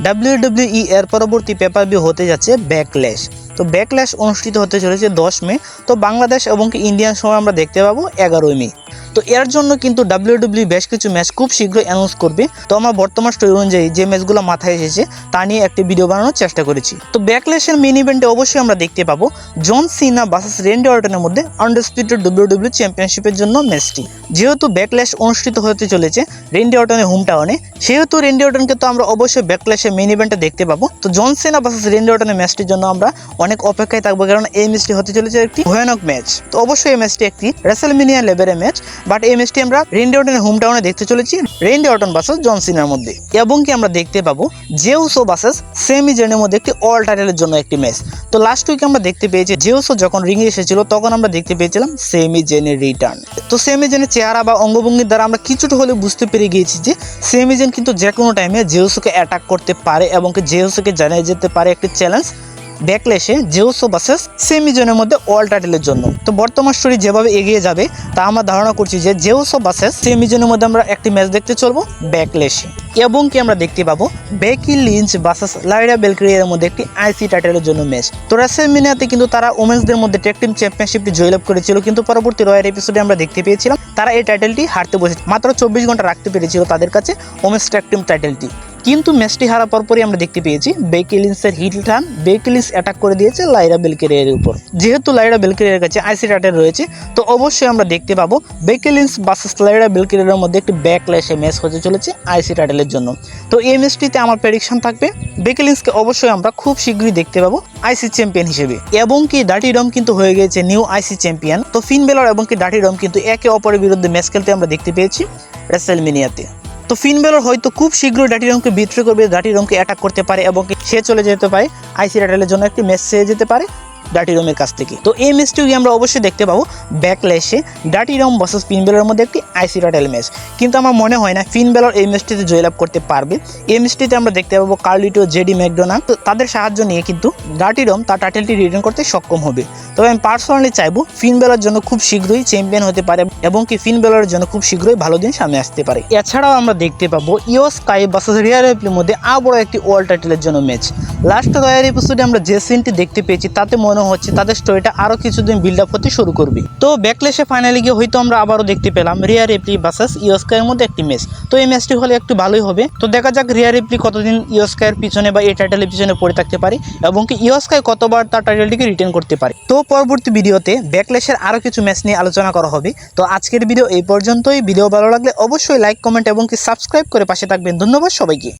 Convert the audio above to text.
WWE এর পরবর্তী paper view হতে যাচ্ছে ব্যাকল্যাশ। তো ব্যাকল্যাশ অনুষ্ঠিত হতে চলেছে 10 মে। তো বাংলাদেশ এবং ইন্ডিয়ান সময় আমরা দেখতে পাবো 11 মে। তো এর জন্য কিন্তু WWE বেশ কিছু ম্যাচ খুব শীঘ্রই অ্যানাউন্স করবে। তো আমরা বর্তমান স্টোরি অনুযায়ী যে ম্যাচগুলো মাথায় এসেছে তা নিয়ে একটি ভিডিও বানানোর চেষ্টা করেছি। তো ব্যাকল্যাশের মেইন ইভেন্টে অবশ্যই আমরা দেখতে পাবো জন সিনা ভার্সেস রেন্ডি অর্টনের মধ্যে আনডিসপিউটেড WWE চ্যাম্পিয়নশিপের জন্য ম্যাচটি। যেহেতু ব্যাকল্যাশ অনুষ্ঠিত হতে চলেছে রেন্ডি অর্টনের হোম টাউনে, সেহেতু রেন্ডি অর্টনকে তো আমরা অবশ্যই ব্যাকল্যাশের মেইন ইভেন্টে দেখতে পাবো। তো জন সিনা ভার্সেস রেন্ডি অর্টনের ম্যাচটির জন্য আমরা অনেক অপেক্ষায় থাকবো, কারণ এই ম্যাচটি হতে চলেছে একটি ভয়ানক ম্যাচ। তো অবশ্যই এই ম্যাচটি একটি রেসলমেনিয়া লেভেলের ম্যাচ, বাট এই ম্যাচটি আমরা রেন্ডি অর্টনের হোম টাউনে দেখতে চলেছি রেন্ডি অর্টন ভার্সেস জন সিনার মধ্যে। এবং কি আমরা দেখতে পাবো জেউসো ভার্সেস সেমি জেনের মধ্যে একটি অল টাইটেলের জন্য একটি ম্যাচ। তো লাস্ট উইকে আমরা দেখতে পেয়েছি জেউসো যখন রিংয়ে এসেছিল তখন আমরা দেখতে পেয়েছিলাম সেমি জেনের রিটার্ন। তো সেমি জেনের চেহারা বা অঙ্গভঙ্গির দ্বারা আমরা কিছুটা হলেও বুঝতে পেরে গিয়েছি যে সেমি জেন কিন্তু যে কোনো টাইমে জেউসোকে অ্যাটাক করতে পারে এবং জেউসোকে জানিয়ে যেতে পারে একটি চ্যালেঞ্জ ব্যাকল্যাশে জেউসো ভার্সেস সেমি জনের মধ্যে অল টাইটেলের জন্য। তো বর্তমান স্টোরি যেভাবে এগিয়ে যাবে তা আমরা ধারণা করছি যে জেউসো ভার্সেস সেমি জনের মধ্যে আমরা একটি ম্যাচ দেখতে চলবো ব্যাকল্যাশে। এবং কি আমরা দেখতে পাবো বেকি লিঞ্চ ভার্সেস লাইরা বেলক্রিয়ার মধ্যে একটি আইসি টাইটেলের জন্য ম্যাচ। তো রেসলমেনিয়াতে কিন্তু তারা ওমেন্সদের মধ্যে ট্যাগ টিম চ্যাম্পিয়নশিপটি জয়লাভ করেছিল, কিন্তু পরবর্তী রয়্যাল এপিসোডে আমরা দেখতে পেয়েছিলাম তারা এই টাইটেলটি হারতে বসেছে। মাত্র 24 ঘন্টা রাখতে পেরেছিল তাদের কাছে ওমেন্স ট্যাগ টিম টাইটেলটি। কিন্তু ম্যাচটি হারার পরপরই আমরা দেখতে পেয়েছি বেকি লিঞ্চের হিল টার্ন, বেকি লিঞ্চ অ্যাটাক করে দিয়েছে লাইরা বেলক্রিয়ারের উপর। যেহেতু লাইরা বেলক্রিয়ারের কাছে আইসি টাইটেল রয়েছে, তো অবশ্যই আমরা দেখতে পাবো বেকি লিঞ্চ ভার্সেস লাইরা বেলক্রিয়ারের মধ্যে একটি ব্যাকল্যাশে ম্যাচ হতে চলেছে আইসি টাইটেলের জন্য। তো এই ম্যাচটিতে আমার প্রেডিকশন থাকবে বেকি লিঞ্চকে অবশ্যই আমরা খুব শীঘ্রই দেখতে পাবো আইসি চ্যাম্পিয়ন হিসেবে। এবং কি ডার্টি ডম কিন্তু হয়ে গেছে নিউ আইসি চ্যাম্পিয়ন। তো ফিন বেলর এবং কি ডার্টি ডম কিন্তু একে অপরের বিরুদ্ধে ম্যাচ খেলতে আমরা দেখতে পেয়েছি রেসলমেনিয়াতে। তো ফিন বেলর হয়তো খুব শীঘ্রই ডার্টি ডমকে বিট্রে করবে, ডার্টি ডমকে অ্যাটাক করতে পারে এবং সে চলে যেতে পারে আইসি টাইটেলের জন্য একটি ম্যাচ চেয়ে যেতে পারে ডার্টি ডমের কাছ থেকে। তো এই ম্যাচটিও আমরা অবশ্যই দেখতে পাবো ব্যাকল্যাশে ডার্টি ডম ভার্সেস ফিন বেলরের মধ্যে একটি আইসি টাইটেল ম্যাচ। কিন্তু আমার মনে হয় না ফিন বেলর এই ম্যাচটিতে জয়লাভ করতে পারবে। এই ম্যাচটিতে আমরা দেখতে পাবো কার্লিটো, জেডি ম্যাকডোনাল্ড, তো তাদের সাহায্য নিয়ে কিন্তু ডার্টি ডম তার টাইটেলটি রিটার্ন করতে সক্ষম হবে। তবে আমি পার্সোনালি চাইবো ফিন বেলর জন্য খুব শীঘ্রই চ্যাম্পিয়ন হতে পারে এবং কি ফিন বেলরের জন্য খুব শীঘ্রই ভালো দিন সামনে আসতে পারে। এছাড়াও আমরা দেখতে পাবো ইও স্কাই ভার্সেস রিয়া রিপ্লির মধ্যে আবারও একটি ওয়ার্ল্ড টাইটেলের জন্য ম্যাচ। লাস্ট রয়্যাল এপিসোডে আমরা যে সিনটি দেখতে পেয়েছি তাতে মনে হচ্ছে তাদের স্টোরিটা আরো কিছুদিন বিল্ড আপ হতে শুরু করবে। তো ব্যাকল্যাশে ফাইনালে গিয়ে হয়তো আমরা আবারও দেখতে পেলাম রিয়া রিপ্লি ভার্সেস ইও স্কাইয়ের মধ্যে একটি ম্যাচ। তো এই ম্যাচটি হলে একটু ভালোই হবে। তো দেখা যাক রিয়া রিপ্লি কতদিন ইও স্কাইয়ের পিছনে বা এই টাইটেলের পিছনে পড়ে থাকতে পারে এবং কি ইও স্কাই কতবার তার টাইটেলটিকে রিটেন করতে পারে। তো পরবর্তী ভিডিওতে ব্যাকল্যাশের আরো কিছু ম্যাচ নিয়ে আলোচনা করা হবে। তো আজকের ভিডিও এই পর্যন্তই। ভিডিও ভালো লাগলে অবশ্যই লাইক, কমেন্ট এবং কি সাবস্ক্রাইব করে পাশে থাকবেন। ধন্যবাদ সবাইকে।